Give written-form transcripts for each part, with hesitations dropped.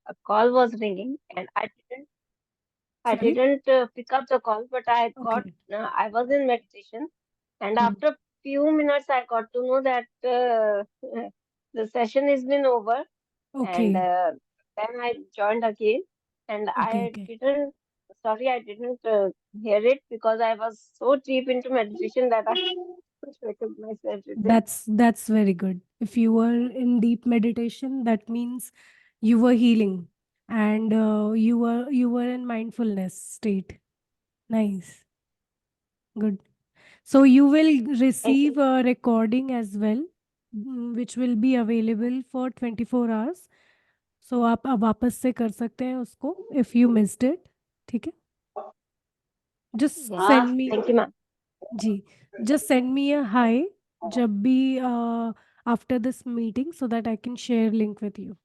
a call was ringing, and I Sorry? didn't pick up the call, but Okay. I was in meditation, and Hmm. after few minutes, I got to know that the session has been over, and Okay. then I joined again, and Okay. Okay. I didn't hear it because I was so deep into meditation that I couldn't recognize everything. That's very good. If you were in deep meditation, that means you were healing, and you were in mindfulness state. Nice. Good. So you will Thank you. receive a recording as well, which will be available for 24 hours. So आप वापस से कर सकते हैं उसको if you missed it. ठीक है? Just Yeah, send me. thank you, ma'am. Ji, just send me a hi जब भी after this meeting so that I can share link with you.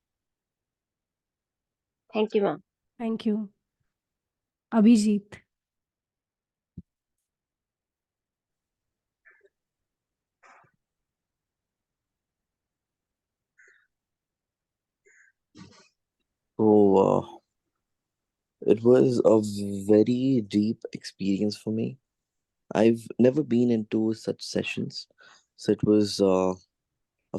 Thank you, ma'am. Thank you. Abhijit. So it was a very deep experience for me. I've never been into such sessions. So it was a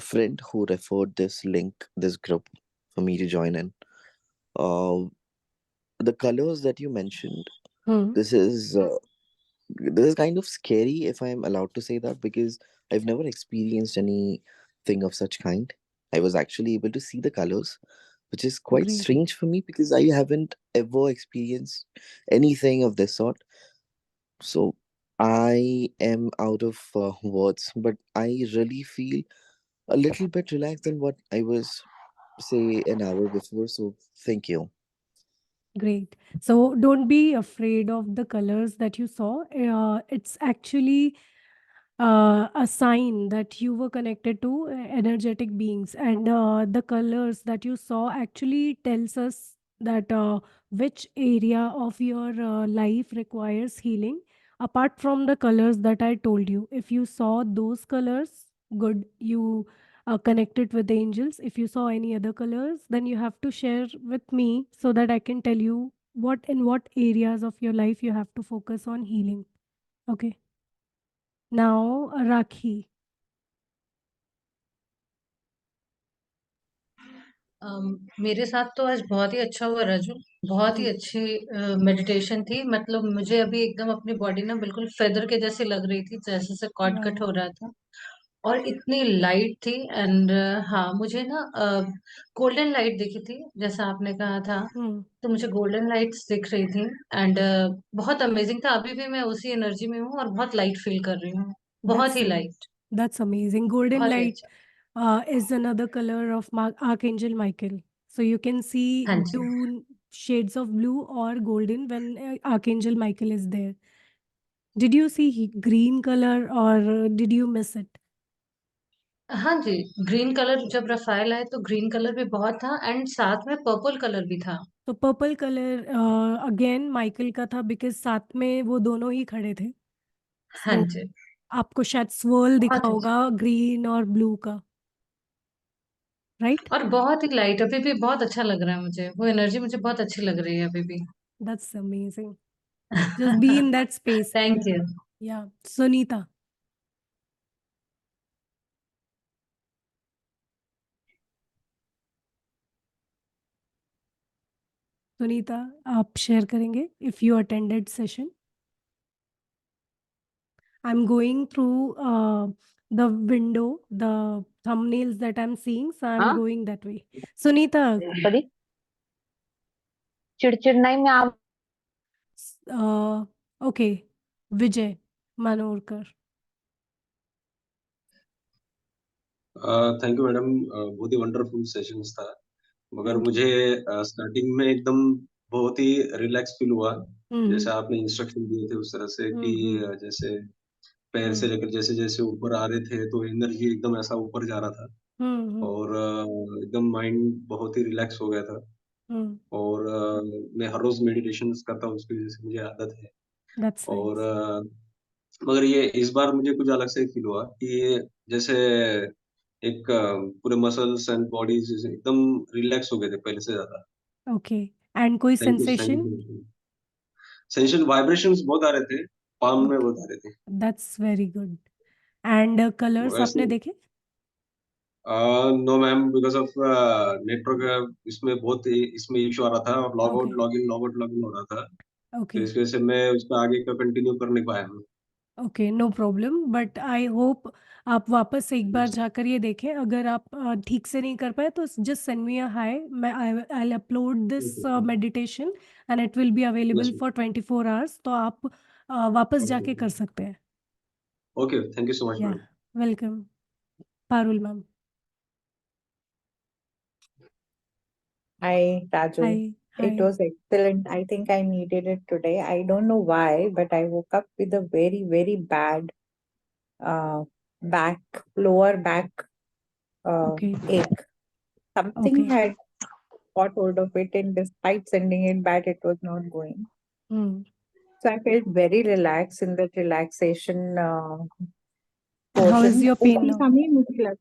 friend who referred this link, this group for me to join in. Uh, the colors that you mentioned, Hmm. this is this is kind of scary if I'm allowed to say that, because I've never experienced anything of such kind. I was actually able to see the colors, which is quite Great. strange for me because I haven't ever experienced anything of this sort. So I am out of words, but I really feel a little bit relaxed than what I was, say, an hour before. So thank you. Great. So don't be afraid of the colors that you saw. It's actually a sign that you were connected to energetic beings, and the colors that you saw actually tells us that which area of your life requires healing. Apart from the colors that I told you, if you saw those colors, good, you connected with the angels. If you saw any other colors, then you have to share with me so that I can tell you what areas of your life you have to focus on healing. Okay. Now, Rakhi. मेरे साथ तो आज बहुत ही अच्छा हुआ राजू। बहुत ही जी। अच्छी meditation थी। मतलब मुझे अभी एकदम अपनी बॉडी ना बिल्कुल फेदर के जैसी लग रही थी, जैसे से कॉट कट हो वाओ! रहा था। और इतनी लाइट थी। एंड हाँ, मुझे ना गोल्डन लाइट दिखी थी जैसा आपने कहा था। हुँ, तो मुझे गोल्डन लाइट्स दिख रही थी। एंड बहुत अमेजिंग था। अभी भी मैं उसी एनर्जी में हूँ और बहुत लाइट फील कर रही हूँ। बहुत that's he am light. that's amazing. Golden बहुत ही light अच्छा। is another color of Archangel Michael. So you can see हाँ जी। two shades of blue or golden when Archangel Michael is there. Did you see green color or did you miss it? हाँ जी, green colour जब Rafale आए तो green colour भी बहुत था and साथ में पर्पल कलर भी था। तो पर्पल कलर अगेन माइकल का था बिकॉज़ साथ में वो दोनों ही खड़े थे। हाँ सो जी, आपको शायद swirl दिखा बहुत होगा अच्छा। ग्रीन और ब्लू का, राइट? और बहुत ही लाइट अभी भी बहुत अच्छा लग रहा है मुझे। वो एनर्जी मुझे बहुत अच्छी लग रही है अभी भी। That's amazing. Just be in that space. Thank you. Yeah. Sunita. Sunita, आप शेयर करेंगे if you attended session? I am going through the window, the thumbnails that I'm seeing, so I'm हाँ going that way. Sunita, बड़ी चिड़चिड़ नहीं मैं आप okay, Vijay Manorkar. Thank you madam. बहुत ही wonderful sessions था। मगर Thank you. मुझे starting में एकदम बहुत ही रिलैक्स फील हुआ। हम्म, जैसे आपने इंस्ट्रक्शन दिए थे उस तरह से कि हम्म, जैसे पैर से हम्म, लेकर जैसे जैसे ऊपर आ रहे थे तो एनर्जी एकदम ऐसा ऊपर जा रहा था। हम्म, और एकदम माइंड बहुत ही रिलैक्स हो गया था। हम्म. और मैं हर रोज मेडिटेशन करता हूँ, उसकी वजह से मुझे आदत है। That's और nice. मगर ये इस बार मुझे कुछ अलग से फील हुआ कि जैसे एक पूरे मसल्स एंड बॉडीज एकदम रिलैक्स हो गए थे पहले से ज्यादा। ओके, एंड कोई thank you sensation? Sensation vibrations बहुत आ रहे थे, पाम में ओके, बहुत आ रहे थे। That's very good. And colours वैसे आपने देखे? No ma'am, because of network इसमें बहुत इसमें इशू आ रहा था और okay, log out log in हो रहा था, तो ओके, इस वजह से मैं उसका आगे का कंटिन्यू कर नहीं पाया हूँ। Okay, no problem, but I hope आप वापस एक बार Yes. जाकर ये देखें। अगर आप ठीक से नहीं कर पाए तो जस्ट सेंड मी अ हाय, मैं I upload this Okay. Meditation and it will be Yes, available ma'am. For 24 hours, तो आप वापस Okay. जाके कर सकते हैं। Okay. Thank you so much, या ma'am. Welcome. Parul ma'am. Hi, Raju. Hi. It hi. was excellent. I think I needed it today. I don't know why, but I woke up with a very, very bad uh, back, lower back okay, ache. Something okay. had got hold of it, and despite sending it back, it was not going. Hmm. So I felt very relaxed in that relaxation how is portion. Your pain उसी now? समय मुझे लगा,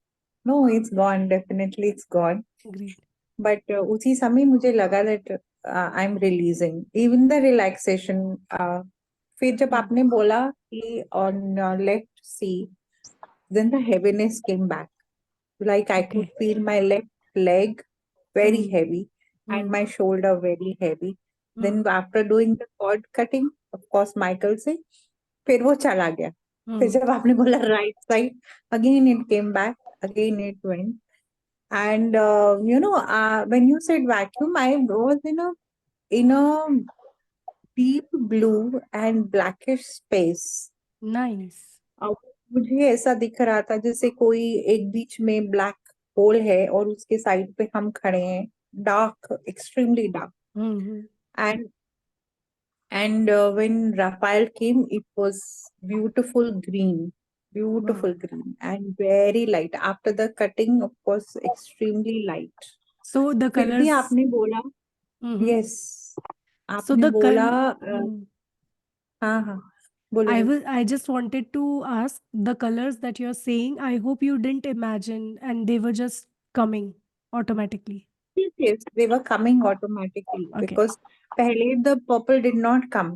no, it's gone. Definitely, it's gone. Great. But उसी समय मुझे लगा that I'm releasing even the relaxation. फिर जब आपने बोला कि on left see, then the heaviness came back. Like I could okay. feel my left leg very heavy and my shoulder very heavy. Then after doing the cord cutting, of course, Michael से फिर वो चला गया. फिर जब आपने बोला right side, again it came back, again it went. And when you said vacuum, I was in a deep blue and blackish space. Nice. अब मुझे ऐसा दिख रहा था जैसे कोई एक बीच में ब्लैक होल है और उसके साइड पे हम खड़े हैं, dark, extremely dark. And when Raphael came, it was beautiful green, and very light. After the cutting, of course, extremely light. So the फिर भी कलर्स। आपने बोला, यस, सो आपने द बोला, कल हाँ हाँ, बोलो I बोलो. was I just wanted to ask the colors that you're saying. I hope you didn't imagine and they were just coming automatically. Yes, yes, they were coming automatically Okay. because पहले the purple did not come.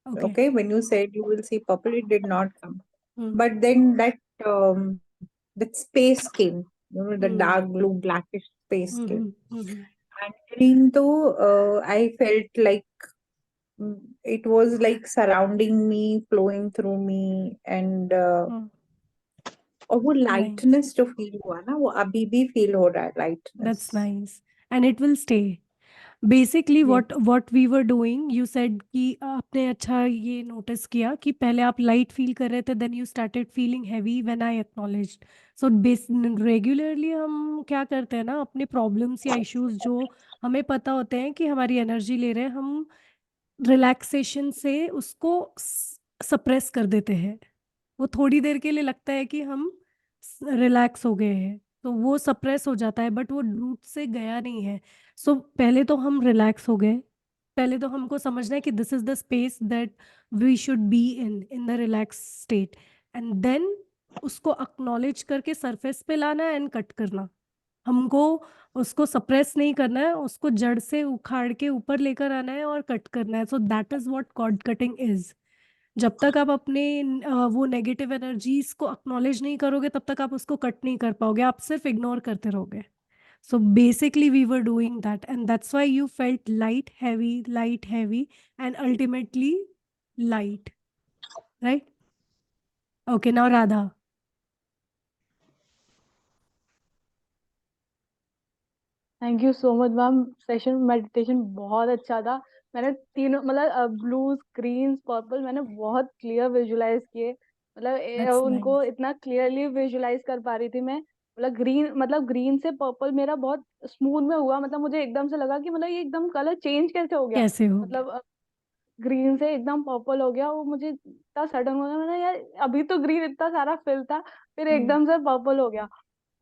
Okay. Okay, when you said you will see purple, it did not come. Hmm. But then that space came, the Hmm. dark blue, blackish space Hmm. came. Hmm. And green though, I felt like it was like surrounding me, flowing through me, and Hmm. और वो Nice. lightness जो feel हुआ ना, वो अभी भी feel हो रहा है, lightness. That's nice. And it will stay. Basically Yes. what we were doing, you said कि आपने अच्छा ये notice किया कि पहले आप light feel कर रहे थे, then you started feeling heavy when I acknowledged. So regularly हम क्या करते हैं ना, अपने problems या issues जो हमें पता होते हैं कि हमारी energy ले रहे हैं, हम relaxation से उसको suppress कर देते हैं। वो थोड़ी देर के लिए लगता है कि हम रिलैक्स हो गए हैं, तो वो सप्रेस हो जाता है, बट वो रूट से गया नहीं है। सो पहले तो हम रिलैक्स हो गए, पहले तो हमको समझना है कि this is the space that we should be in the relax state, and then उसको अक्नॉलेज करके सरफेस पे लाना है एंड कट करना। हमको उसको सप्रेस नहीं करना है, उसको जड़ से उखाड़ के ऊपर लेकर आना है और कट करना है। So that is what cord cutting is. जब तक आप अपने वो नेगेटिव एनर्जीज को अक्नॉलेज नहीं करोगे, तब तक आप उसको कट नहीं कर पाओगे, आप सिर्फ इग्नोर करते रहोगे। So basically we were doing that and that's why you felt light heavy and ultimately light, right? Okay, now Radha. Thank you so much ma'am. Session meditation बहुत अच्छा था। मैंने तीनों मतलब ब्लूज, ग्रीन्स, पर्पल मैंने बहुत क्लियर विजुलाइज किए। मतलब दैट्स उनको नाइस। इतना क्लियरली विजुलाइज कर पा रही थी मैं। मतलब ग्रीन से पर्पल मेरा बहुत स्मूथ में हुआ। मतलब मुझे एकदम से लगा कि मतलब ये एकदम कलर चेंज कैसे हो गया। कैसे हो गया? मतलब ग्रीन से एकदम पर्पल हो गया। वो मुझे इतना सडन हो गया, मैंने यार अभी तो ग्रीन इतना सारा फिल था, फिर एकदम से पर्पल हो गया।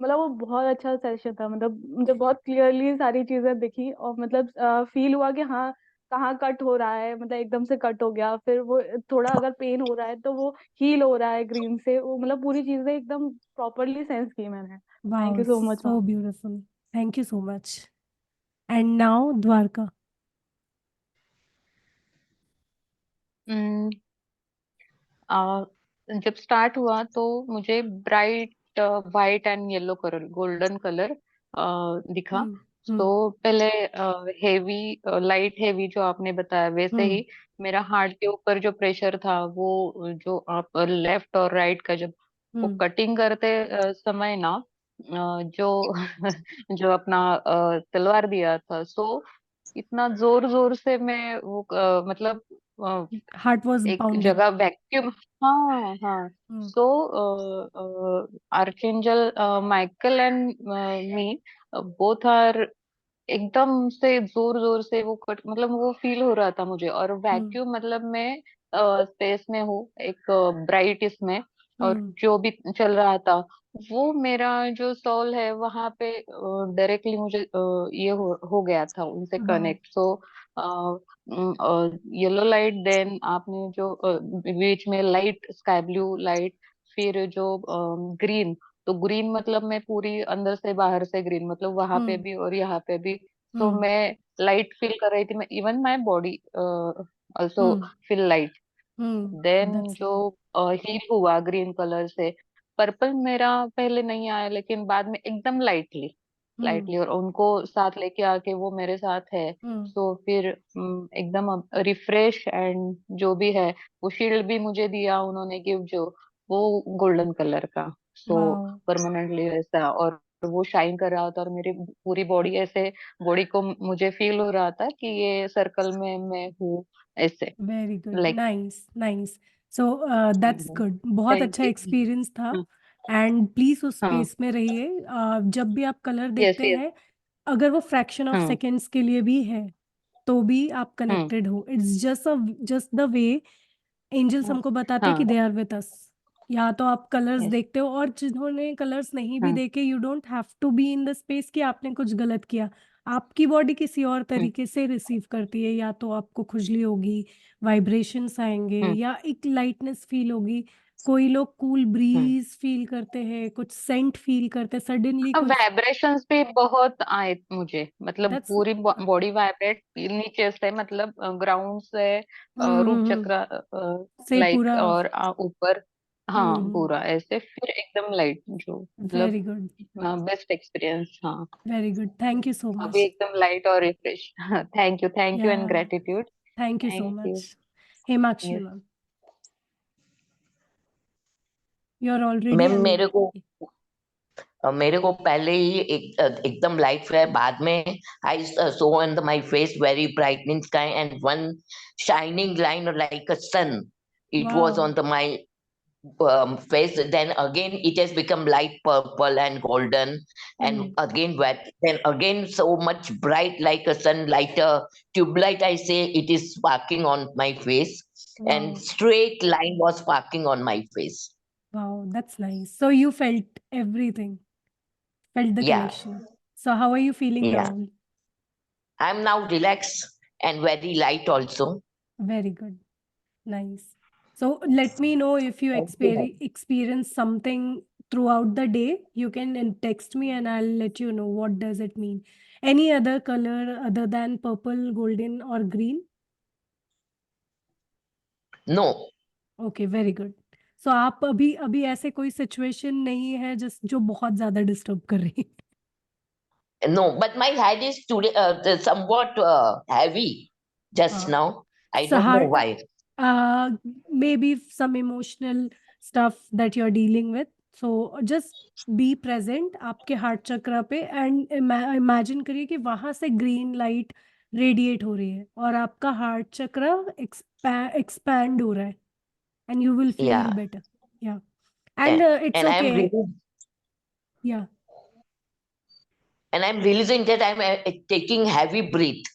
मतलब वो बहुत अच्छा सेशन था। मतलब मुझे बहुत क्लियरली सारी चीजें दिखी और मतलब फील हुआ कि हाँ कहाँ कट हो रहा है। मतलब एकदम से कट हो गया, फिर वो थोड़ा अगर पेन हो रहा है तो वो हील हो रहा है ग्रीन से। वो मतलब पूरी चीजें एकदम प्रॉपरली सेंस की मैंने। Thank wow, you so much so ma'am. Beautiful. Thank you so much. And now Dwarka. आ, जब स्टार्ट हुआ तो मुझे bright white and yellow colour, golden colour दिखा। तो हम्म पहले हेवी, लाइट हेवी जो आपने बताया वैसे हम्म ही मेरा हार्ट के ऊपर जो प्रेशर था, वो जो आप लेफ्ट और राइट का जब वो हम्म कटिंग करते समय ना, जो जो अपना तलवार दिया था, सो इतना जोर जोर से मैं वो मतलब हार्ट वाज एक पाउंडिंग। जगह वैक्यूम। हाँ हाँ। Hmm so archangel Michael and me both are एकदम से जोर जोर से वो कट, मतलब वो फील हो रहा था मुझे। और हम्म वैक्यूम मतलब मैं स्पेस में हूँ एक ब्राइट इसमें, और हम्म जो भी चल रहा था वो मेरा जो सोल है वहां पे डायरेक्टली मुझे ये हो गया था उनसे wow. Connect. So yellow light, then आपने जो बीच में लाइट, स्काई ब्लू लाइट, फिर जो ग्रीन। तो ग्रीन मतलब मैं पूरी अंदर से बाहर से ग्रीन, मतलब वहां पे हम्म भी और यहाँ पे भी। तो हम्म मैं लाइट फील कर रही थी, मैं even my body also hmm feel light. Then that's जो नाइस। हील हुआ ग्रीन कलर से, पर्पल मेरा पहले नहीं आया लेकिन बाद में एकदम लाइटली हम्म लाइटली, और उनको साथ लेके आके वो मेरे साथ है। हम्म सो फिर एकदम रिफ्रेश, एंड जो भी है वो शील्ड भी मुझे दिया उन्होंने गिफ्ट, जो वो गोल्डन कलर का। So wow. परमानेंटली ऐसा, और वो शाइन कर रहा था, और मेरी पूरी बॉडी ऐसे, बॉडी को मुझे फील हो रहा था कि ये सर्कल में मैं हूँ ऐसे, very good, like. Nice nice. So that's good, बहुत थैंक अच्छा यू। एक्सपीरियंस था। एंड प्लीज उस हाँ। स्पेस में रहिए। जब भी आप कलर यस देखते यस। हैं, अगर वो फ्रैक्शन ऑफ हाँ। सेकेंड्स के लिए भी है, तो भी आप हाँ। कनेक्टेड हो। It's just the way angels हाँ। हमको बताते हैं कि हाँ। They are with us. या तो आप कलर्स यस। देखते हो, और जिन्होंने कलर्स नहीं भी हाँ। देखे, you don't have to be in the space कि आपने कुछ गलत किया। आपकी बॉडी किसी और हम्म। तरीके से रिसीव करती है, या तो आपको खुजली होगी, वाइब्रेशंस आएंगे, हम्म। या एक लाइटनेस फील होगी। कोई लोग कूल हम्म। ब्रीज फील करते हैं, कुछ सेंट फील करते हैं सडनली अब कुछ। वाइब्रेशंस भी बहुत आए मुझे, मतलब दैट्स पूरी बॉडी वाइब्रेट, नीचे से मतलब ग्राउंड से रूट हम्म चक्र से लाइक, पूरा। और ऊपर। हाँ हम्म पूरा ऐसे, फिर एकदम लाइट, जो मतलब वेरी गुड, बेस्ट एक्सपीरियंस। हाँ। Very good, thank you so अभी मच। एकदम लाइट और रिफ्रेश। थैंक या you and gratitude. Thank you so thank you. Much. Hemakshi yes. Ma'am, you are already ma'am unmuted. मेरे को पहले ही एकदम लाइट फ्लेयर, बाद में I so on my face very brightening sky and one shining line like a sun. It was wow. on my face. Then again it has become light purple and golden, and hmm again wet. Then again so much bright like a sun, like a tube light. I say it is sparking on my face, wow. and straight line was sparking on my face. Wow that's nice. So you felt everything, felt the Yeah, connection. So how are you feeling yeah. now? I'm now relaxed and very light also. Very good. Nice. So let me know if you Thank you. experience something throughout the day. You can text me and I'll let you know what does it mean. Any other color other than purple, golden or green? No, Okay, very good. So आप अभी अभी ऐसे कोई situation नहीं है जिस जो बहुत ज्यादा डिस्टर्ब कर रही है? no, but my head is today somewhat heavy just हाँ. now. I So don't know heart, why. maybe some emotional stuff that you're dealing with. So just be present आपके हार्ट चक्र पे, एंड इमेजिन करिए कि वहां से green light radiate हो रही है और आपका हार्ट चक्र एक्सपैंड हो रहा है, and you will feel Yeah, better. या and and, it's and I'm okay. really या and I'm realizing that I'm taking heavy breath.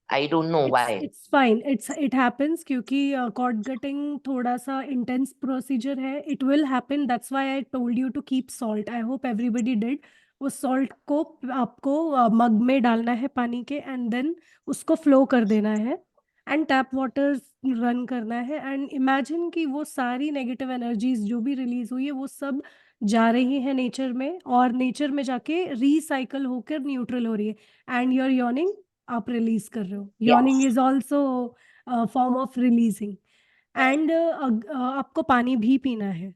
I don't know why. It's fine, it happens, क्योंकि cord cutting थोड़ा सा intense procedure है। It will happen, that's why I told you to keep salt. I hope everybody did. उस salt को आपको मग में डालना है पानी के, एंड देन उसको फ्लो कर देना है, एंड टैप वाटर रन करना है, एंड इमेजिन कि वो सारी नेगेटिव एनर्जीज जो भी रिलीज हुई है वो सब जा रही है नेचर में, और नेचर में जाके रिसाइकल होकर न्यूट्रल हो रही है, एंड योर यॉर्निंग आप रिलीज कर रहे हो। Yeah, yawning is also form of releasing. And आपको पानी भी पीना है,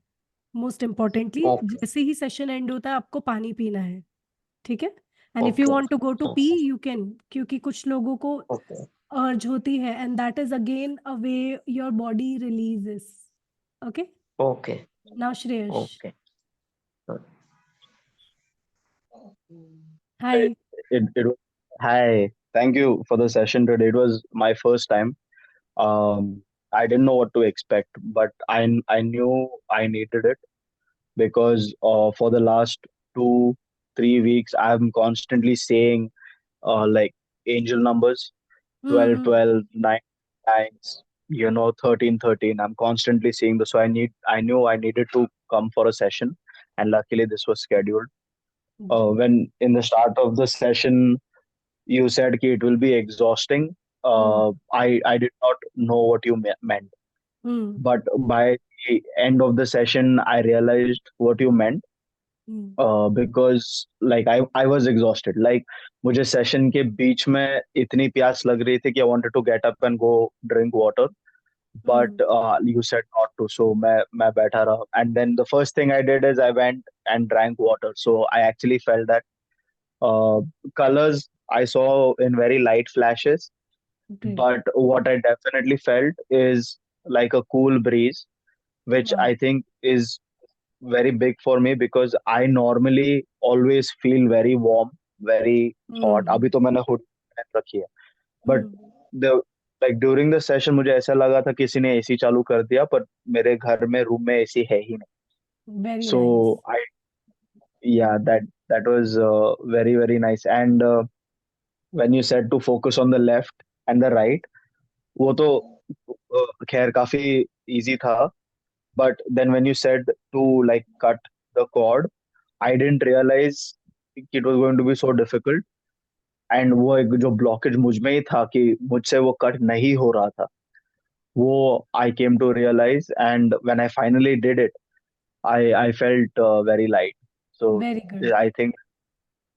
मोस्ट इम्पोर्टेंटली। ओके जैसे ही सेशन एंड होता है आपको पानी पीना है, ठीक है। And if you okay want to go to pee okay you can, क्योंकि कुछ लोगों को ओके अर्ज होती है, and that is again a way your body releases. Okay, okay now Shreyash. Okay hi. It was, hi, thank you for the session today. It was my first time. I didn't know what to expect, but I knew I needed it because for the last 2 3 weeks I'm constantly saying like angel numbers 12 hmm 12 9 9, 13 13. I'm constantly saying this, so I knew I needed to come for a session, and luckily this was scheduled. When in the start of the session you said कि it will be exhausting. I did not know what you meant, hmm but by the end of the session, I realized what you meant. Because like I was exhausted. Like मुझे session के बीच में इतनी प्यास लग रही थी कि I wanted to get up and go drink water, but you said not to. So मैं बैठा रहा. And then the first thing I did is I went and drank water. So I actually felt that uh, colors I saw in very light flashes, Great. but what I definitely felt is like a cool breeze, which Wow. I think is very big for me because I normally always feel very warm, very hot. अभी तो मैंने hood पहन रखी है, but the like during the session मुझे ऐसा लगा था किसी ने एसी चालू कर दिया, पर मेरे घर में रूम में एसी है ही नहीं. Very So nice. yeah, that was very nice. And when you said to focus on the left and the right, वो तो खैर काफी easy था. But then when you said to like cut the cord, I didn't realize it was going to be so difficult. And वो एक जो blockage मुझ में ही था कि मुझसे वो cut नहीं हो रहा था, वो I came to realize. And when I finally did it, I felt very light. So Very good. I think,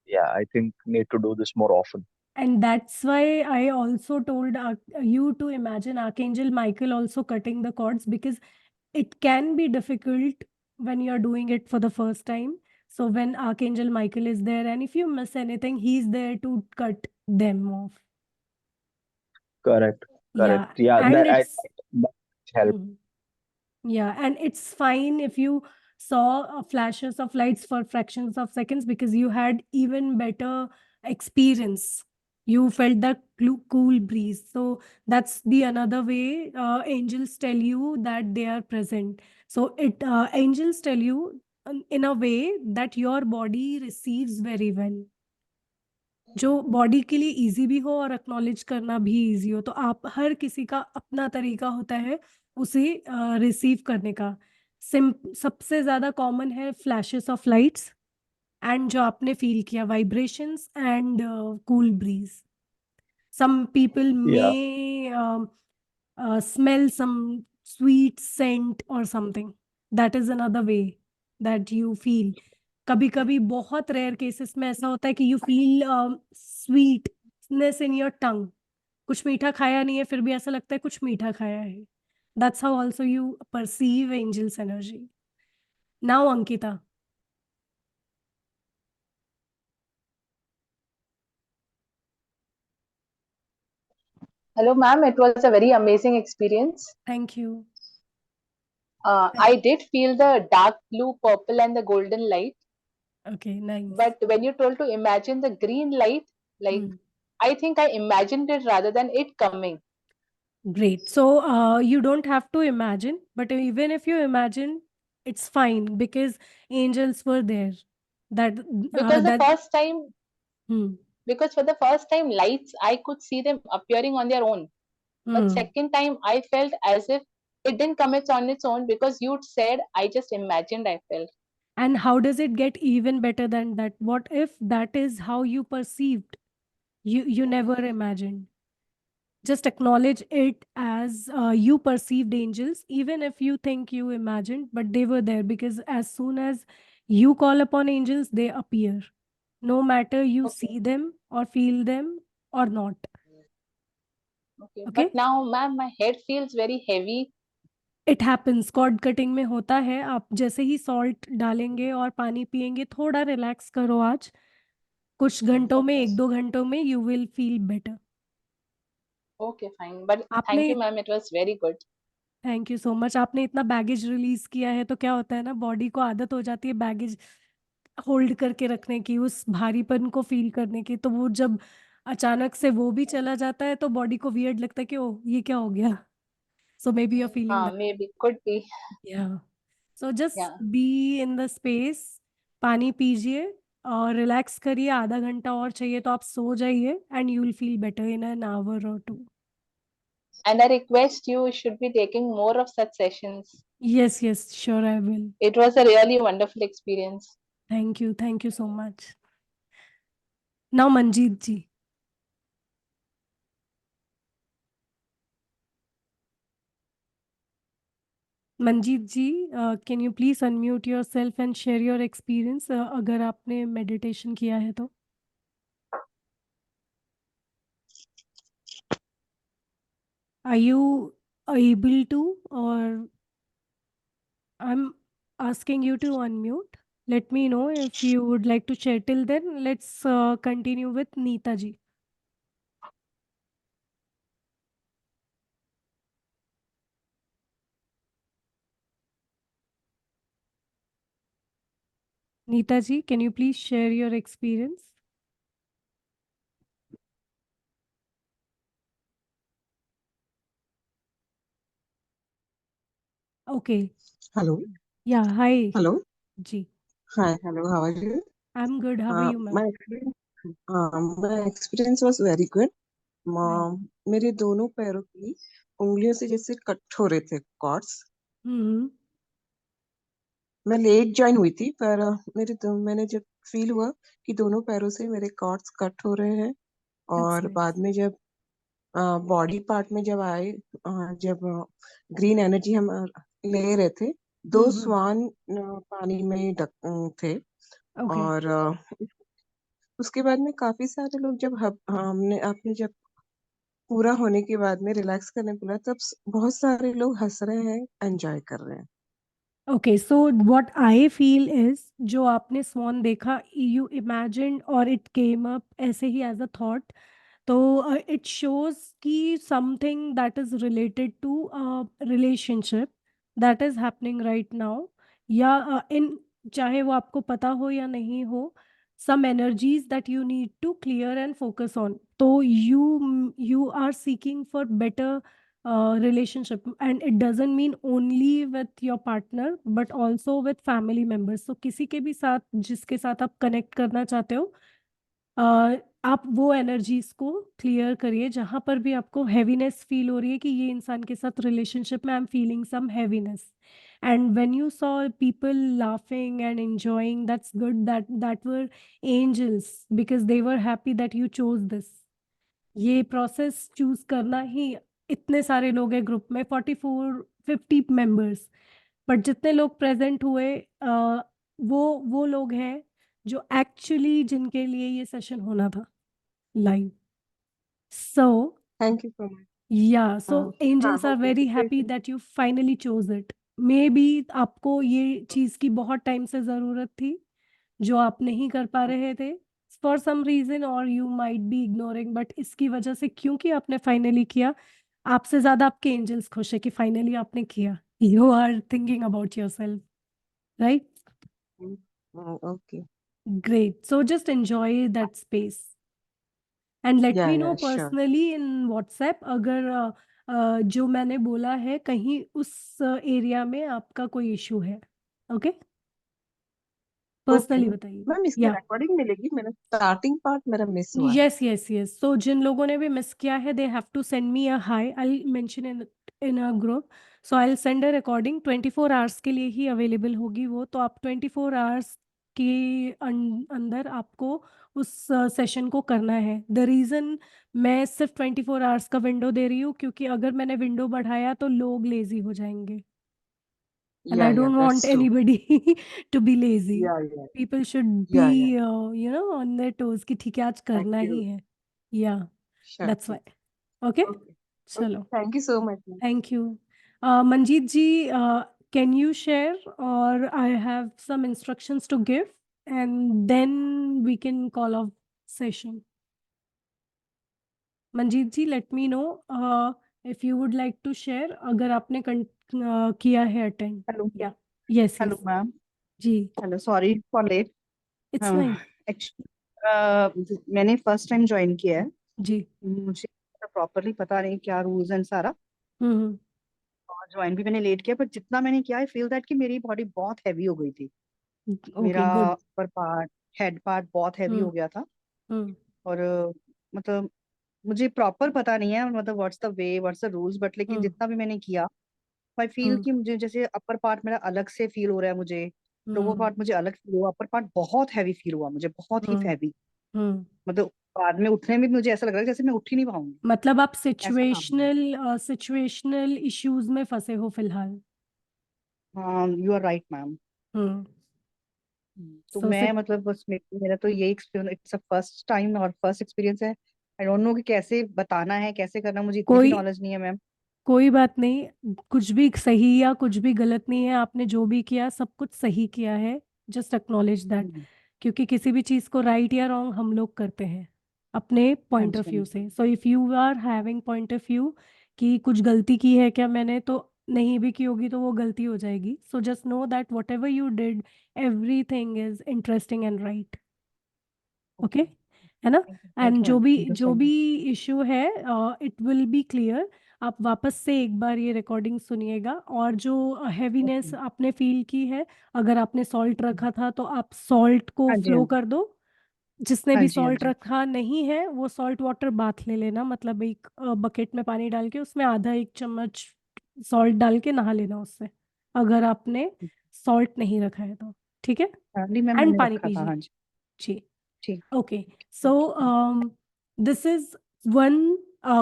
yeah, I think need to do this more often. And that's why I also told you to imagine Archangel Michael also cutting the cords, because it can be difficult when you're doing it for the first time. So when Archangel Michael is there, and if you miss anything, he's there to cut them off. Correct. Yeah, Yeah, and that helped. Mhm. Yeah, and it's fine if you saw flashes of lights for fractions of seconds, because you had even better experience. You felt the cool breeze. So that's the another way angels tell you that they are present. So angels tell you in a way that your body receives very well. जो body के लिए easy भी हो और acknowledge करना भी easy हो, तो आप हर किसी का अपना तरीका होता है उसे रिसीव करने का। सबसे ज्यादा कॉमन है फ्लैशेस ऑफ लाइट्स, एंड जो आपने फील किया vibrations and cool breeze. Some people Yeah. may smell some sweet scent or something. That is another way that you feel. कभी कभी बहुत रेयर केसेस में ऐसा होता है कि you feel sweetness in your tongue. कुछ मीठा खाया नहीं है फिर भी ऐसा लगता है कुछ मीठा खाया है। That's how also you perceive angels energy. Now Ankita. Hello, ma'am. It was a very amazing experience. Thank you. I did feel the dark blue, purple, and the golden light. Okay, nice. But when you told to imagine the green light, like I think I imagined it rather than it coming. Great. So you don't have to imagine, but even if you imagine, it's fine because angels were there. Because the That first time, hmm. because for the first time, lights, I could see them appearing on their own. But second time, I felt as if it didn't come on its own because you said, I just imagined, I felt. And how does it get even better than that? What if that is how you perceived? You never imagined. Just acknowledge it as you perceived angels, even if you think you imagined, but they were there, because as soon as you call upon angels, they appear. No matter you see them or feel them or not. Okay. Okay? But now, ma'am, my head feels very heavy it happens, cord cutting में होता है। आप जैसे ही salt डालेंगे और पानी पिएंगे, थोड़ा रिलैक्स करो आज, कुछ घंटों में, Okay. 1-2 घंटों में you will feel better. Okay, fine. But आपने thank you, ma'am. It was very good. Thank you so much. आपने इतना बैगेज रिलीज किया है, तो क्या होता है ना, बॉडी को आदत हो जाती है बैगेज होल्ड करके रखने की, उस भारीपन को फील करने की। तो वो जब अचानक से वो भी चला जाता है, तो बॉडी को वियर्ड लगता है कि ओ ये क्या हो गया। So maybe you are feeling that. Maybe could be. या so just Yeah. Be in the space, पानी पीजिए और रिलैक्स करिए। आधा घंटा और चाहिए तो आप सो जाइए, and you will feel better in an hour और 2। And I request you should be taking more of such sessions. Yes yes, sure I will. It was a really wonderful experience. Thank you so much. Now Manjeet ji. Manjeet ji, can you please unmute yourself and share your experience, अगर आपने meditation किया है तो। Are you able to, और I am asking you to unmute? Let me know if you would like to share. Till then, let's continue with Neeta ji. Neeta ji, can you please share your experience? Okay. Hello. Yeah, hi. Hello. Ji. Hi. Hello. How are you? I'm good. How are you, ma'am? My experience was very good. Nice. मेरे दोनों पैरों की उंगलियों से जैसे cut हो रहे थे कॉर्ड्स। Mm-hmm. मैं लेट ज्वाइन हुई थी, पर मैंने जब फील हुआ कि दोनों पैरों से मेरे कॉर्ड्स कट हो रहे हैं, That's और nice. बाद में जब बॉडी पार्ट में जब आए, जब ग्रीन एनर्जी हम ले रहे थे, 2 Mm-hmm. स्वान पानी में थे, Okay. और उसके बाद में काफी सारे लोग जब आपने जब पूरा होने के बाद में रिलैक्स करने बोला, तब बहुत सारे लोग हंस रहे हैं, एंजॉय कर रहे हैं। Okay, so what I feel is, जो आपने स्वान देखा, you imagined or it came up ऐसे ही as a thought, तो it shows कि something that is related to a relationship that is happening right now, या in, चाहे वो आपको पता हो या नहीं हो, some energies that you need to clear and focus on. तो you are seeking for better relationship, and it doesn't mean only with your partner but also with family members. So किसी के भी साथ, जिसके साथ आप कनेक्ट करना चाहते हो, आप वो एनर्जीज को क्लियर करिए। जहाँ पर भी आपको हैवीनेस फील हो रही है कि ये इंसान के साथ रिलेशनशिप में I am feeling some heaviness, and when you saw people laughing and enjoying, that's good, that were angels, because they were happy that you chose this. ये प्रोसेस चूज करना ही, इतने सारे लोग हैं ग्रुप में, 44-50 मेंबर्स, बट जितने लोग प्रेजेंट हुए, वो लोग हैं जो एक्चुअली, जिनके लिए ये सेशन होना था live. So thank you so much. yeah, so angels are okay, very happy that you finally chose it. Maybe आपको ये चीज़ की बहुत टाइम से ज़रूरत थी, जो आप नहीं कर पा रहे थे for some reason, or you might be ignoring, but इसकी वजह से, क्योंकि आपने फाइनली किया, आपसे ज़्यादा आपके एंजल्स खुश है कि फाइनली आपने किया। You are thinking about yourself, right? Okay, Great. So just enjoy that space. And let या me know sure. Personally in WhatsApp, अगर जो मैंने बोला है कहीं उस एरिया में आपका कोई इशू है। ओके, ओके पर्सनली बताइए। मैम, इसकी या रिकॉर्डिंग मिलेगी? मेरा स्टार्टिंग पार्ट मेरा मिस हुआ है। यस यस यस, सो जिन लोगों ने भी मिस किया है, they have to send me a hi, I will mention in a group, so I will send a recording. 24 hours के लिए ही अवेलेबल होगी वो, तो आप 24 आवर्स के अंदर आपको उस सेशन को करना है। द रीज़न मैं सिर्फ 24 आवर्स का विंडो दे रही हूँ, क्योंकि अगर मैंने विंडो बढ़ाया तो लोग लेजी हो जाएंगे, and I या don't want that's true. anybody to be lazy. या People should be या on their toes कि ठीक है आज करना ही एक्टिव, है। Yeah, sure. that's why. Okay, okay, okay, चलो, thank you so much. thank you. Manjeet ji, can you share, or I have some instructions to give, and then we can call off session. Manjeet ji, let me know if you would like to share, अगर आपने किया है attend. Hello. Yeah. Yes, Hello, yes. ma'am. जी. Hello, sorry for late. It's fine. Actually, मैंने first time join किया है, जी. मुझे properly पता नहीं क्या रूल्स एंड सारा, हम्म. और ज्वाइन भी मैंने लेट किया, पर जितना मैंने किया, आई फील दैट कि मेरी बॉडी बहुत हैवी हो गई थी, Okay, मेरा good. Upper part, head part बहुत हैवी हो गया था, हम्म. और मतलब मुझे प्रॉपर पता नहीं है, मतलब what's the way, what's the rules, but लेकिन जितना भी मैंने किया, आई फील कि मुझे जैसे अपर पार्ट मेरा अलग से फील हो रहा है, मुझे लोअर पार्ट मुझे अलग फील हुआ, अपर पार्ट बहुत हैवी फील हुआ मुझे, बहुत ही हैवी, मतलब बाद में उठने में भी मुझे ऐसा लग रहा है जैसे मैं उठ ही नहीं पाऊंगी, मतलब आप ऐसा काम है। सिचुएशनल इश्यूज में फंसे हो फिलहाल. हाँ, यू आर राइट मैम। हम्म. तो So मैं मतलब बस मेरा तो ये experience, it's a first time और फर्स्ट एक्सपीरियंस है, आई डोंट नो कि कैसे बताना है, कैसे करना, मुझे इतनी भी कोई नॉलेज नहीं है मैम। कोई बात नहीं, कुछ भी सही या कुछ भी गलत नहीं है. आपने जो भी किया सब कुछ सही किया है. जस्ट एक्नॉलेज दैट, क्योंकि किसी भी चीज़ को राइट या रॉन्ग हम लोग करते हैं अपने हाँ पॉइंट जी, ऑफ हाँ व्यू जी। से. So if you are having point of view कि कुछ गलती की है क्या मैंने, तो नहीं भी की होगी तो वो गलती हो जाएगी. So just know that what ever you did, everything is interesting and right. Okay, है ना. Thank and you ma'am, thank you सो जो मच। भी इशू है, इट विल बी क्लियर. आप वापस से एक बार ये रिकॉर्डिंग सुनिएगा, और जो हैवीनेस आपने फील की है, अगर आपने सॉल्ट रखा था तो आप सॉल्ट को हाँ जी, हाँ फ्लो जी, कर दो. जिसने हाँ भी जी, हाँ सॉल्ट जी। रखा नहीं है वो सॉल्ट वाटर बाथ ले लेना, मतलब एक बकेट में पानी डाल के उसमें आधा एक चम्मच सॉल्ट डाल के नहा लेना उससे, अगर आपने सॉल्ट नहीं रखा है तो. ठीक है. हाँ जी मैम, एंड मैंने पानी रखा था, पीजिए. हाँ जी। जी. ठीक। Okay, so this is one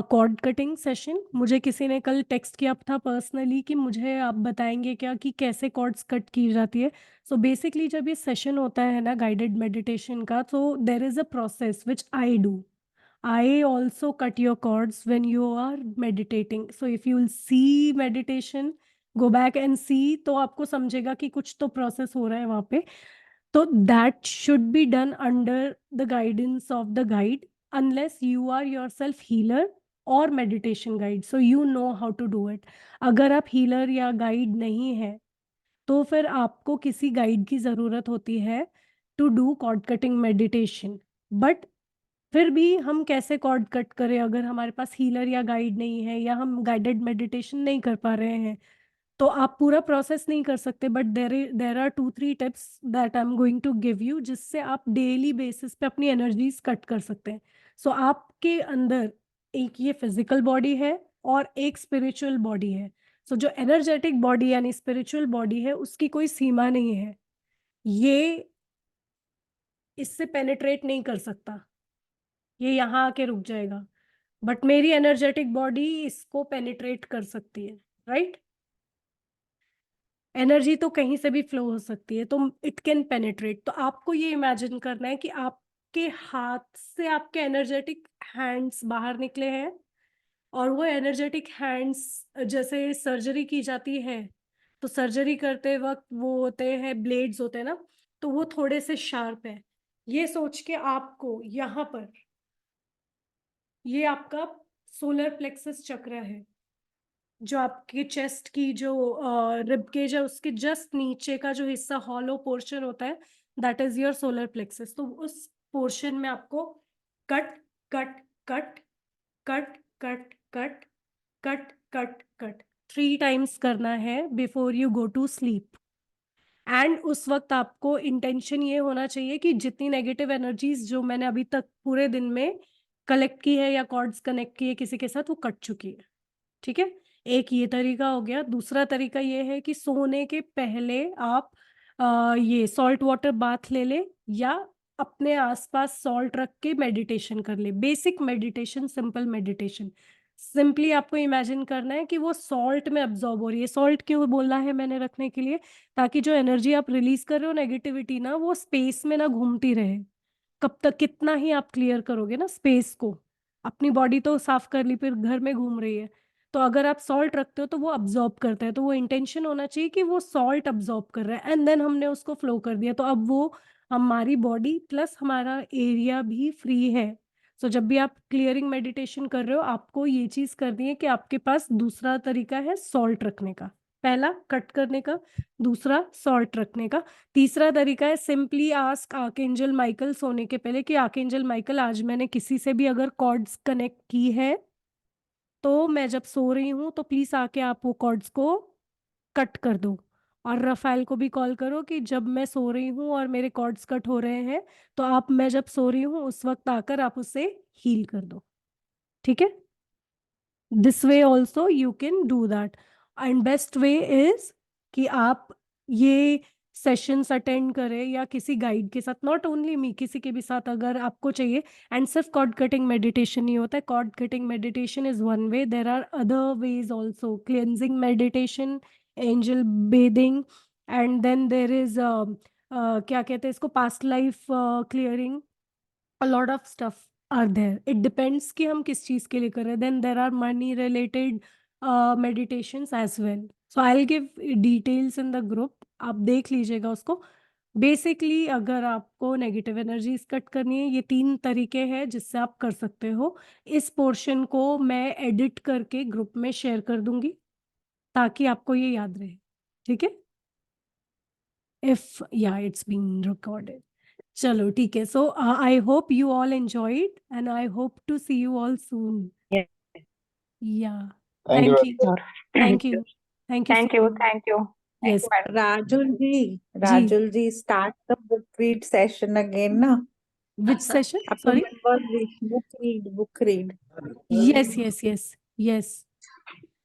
cord cutting session. मुझे किसी ने कल टेक्स्ट किया था पर्सनली कि मुझे आप बताएंगे क्या कि कैसे कॉर्ड्स कट की जाती है. सो बेसिकली जब ये सेशन होता है ना गाइडेड मेडिटेशन का, तो there is a process which I do. I also cut your cords when you are meditating. So if you will see meditation, go back and see, तो आपको समझेगा कि कुछ तो process हो रहा है वहाँ पे. तो that should be done under the guidance of the guide, unless you are yourself healer or meditation guide. So you know how to do it. अगर आप healer या guide नहीं है, तो फिर आपको किसी गाइड की ज़रूरत होती है to do cord cutting meditation. But फिर भी हम कैसे कॉर्ड कट करें अगर हमारे पास हीलर या गाइड नहीं है, या हम गाइडेड मेडिटेशन नहीं कर पा रहे हैं. तो आप पूरा प्रोसेस नहीं कर सकते, but there are 2-3 tips that I am going to give you, जिससे आप डेली बेसिस पे अपनी एनर्जीज कट कर सकते हैं. सो आपके अंदर एक ये फिजिकल बॉडी है और एक स्पिरिचुअल बॉडी है. सो जो एनर्जेटिक बॉडी यानी स्पिरिचुअल बॉडी है उसकी कोई सीमा नहीं है, ये इससे पेनिट्रेट नहीं कर सकता, ये यहाँ आके रुक जाएगा. बट मेरी एनर्जेटिक बॉडी इसको पेनिट्रेट कर सकती है. राइट. एनर्जी तो कहीं से भी फ्लो हो सकती है, तो इट कैन पेनिट्रेट. तो आपको ये इमेजिन करना है कि आपके हाथ से आपके एनर्जेटिक हैंड्स बाहर निकले हैं, और वो एनर्जेटिक हैंड्स, जैसे सर्जरी की जाती है तो सर्जरी करते वक्त वो होते हैं ब्लेड्स होते हैं ना, तो वो थोड़े से शार्प है. ये सोच के आपको यहाँ पर, ये आपका सोलर प्लेक्सस चक्र है, जो आपके चेस्ट की जो रिब केज है उसके जस्ट नीचे का जो हिस्सा हॉलो पोर्शन होता है, that is your solar plexus. तो उस पोर्शन में आपको cut cut cut cut cut cut cut cut cut 3 times करना है before you go to sleep. And उस वक्त आपको इंटेंशन ये होना चाहिए कि जितनी नेगेटिव एनर्जीज जो मैंने अभी तक पूरे दिन में कलेक्ट की है या कॉर्ड्स कनेक्ट किए किसी के साथ, वो कट चुकी है. ठीक है. एक ये तरीका हो गया. दूसरा तरीका ये है कि सोने के पहले आप ये सॉल्ट वाटर बाथ ले ले, या अपने आसपास सॉल्ट रख के मेडिटेशन कर ले. Basic meditation, simple meditation. Simply आपको इमेजिन करना है कि वो सॉल्ट में अब्जॉर्ब हो रही है. सॉल्ट क्यों बोला है मैंने रखने के लिए, ताकि जो एनर्जी आप रिलीज कर रहे हो नेगेटिविटी ना, वो स्पेस में ना घूमती रहे. कब तक, कितना ही आप क्लियर करोगे ना स्पेस को. अपनी बॉडी तो साफ कर ली, फिर घर में घूम रही है, तो अगर आप सॉल्ट रखते हो तो वो अब्जॉर्ब करता है, तो वो इंटेंशन होना चाहिए कि वो सॉल्ट अब्जॉर्ब कर रहा है, एंड देन हमने उसको फ्लो कर दिया, तो अब वो हमारी बॉडी प्लस हमारा एरिया भी फ्री है। सो जब भी आप क्लियरिंग मेडिटेशन कर रहे हो, आपको ये चीज करनी है कि आपके पास दूसरा तरीका है सॉल्ट रखने का। पहला कट करने का, दूसरा सॉल्ट रखने का, तीसरा तरीका है सिंपली आस्क आर्कएंजल माइकल सोने के पहले कि आर्कएंजल माइकल, आज मैंने किसी से भी अगर कॉर्ड्स कनेक्ट की है तो मैं जब सो रही हूँ तो प्लीज आके आप वो कॉर्ड्स को कट कर दो। और रफाइल को भी कॉल करो कि जब मैं सो रही हूँ और मेरे कॉर्ड्स कट हो रहे हैं तो आप, मैं जब सो रही हूँ उस वक्त आकर आप उसे हील कर दो। ठीक है, this way also you can do that, and best way is कि आप ये सेशंस अटेंड करें या किसी गाइड के साथ, नॉट ओनली मी, किसी के भी साथ अगर आपको चाहिए। एंड सिर्फ कॉर्ड कटिंग मेडिटेशन नहीं होता है, cord cutting meditation is one way, there are other ways also, cleansing meditation, angel bathing, and then there is क्या कहते हैं इसको, past life clearing, a lot of stuff are there. It depends कि हम किस चीज के लिए कर रहे हैं. Then there are money related meditations as well. So I'll give details in the group. आप देख लीजिएगा उसको. बेसिकली अगर आपको नेगेटिव एनर्जीज कट करनी है, ये 3 तरीके हैं जिससे आप कर सकते हो। इस पोर्शन को मैं एडिट करके ग्रुप में शेयर कर दूंगी ताकि आपको ये याद रहे। ठीक है, इफ या इट्स बीन रिकॉर्डेड। चलो ठीक है, so I hope you all enjoyed and I hope to see you all soon. Yes. या Thank you. Thank you, Sure. Thank you, thank you Thank so you. Much. Thank you. Thank yes you, madam. जी, Rajul ji, start the book read session again, na? Which session, Up to sorry? book read. Yes yes yes yes.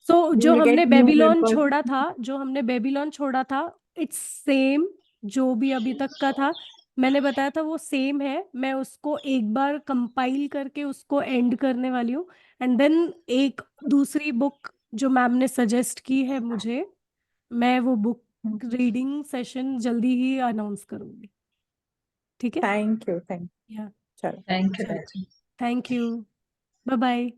So You जो will हमने get new Babylon members. छोड़ा था, जो हमने Babylon छोड़ा था, it's same जो भी अभी तक का था, मैंने बताया था वो सेम है। मैं उसको एक बार कंपाइल करके उसको एंड करने वाली हूँ, एंड देन एक दूसरी बुक जो मैम ने सजेस्ट की है मुझे, मैं वो बुक रीडिंग सेशन जल्दी ही अनाउंस करूंगी। ठीक है, Thank you. या Chalo. Thank you. चलो, थैंक यू, बाय बाय।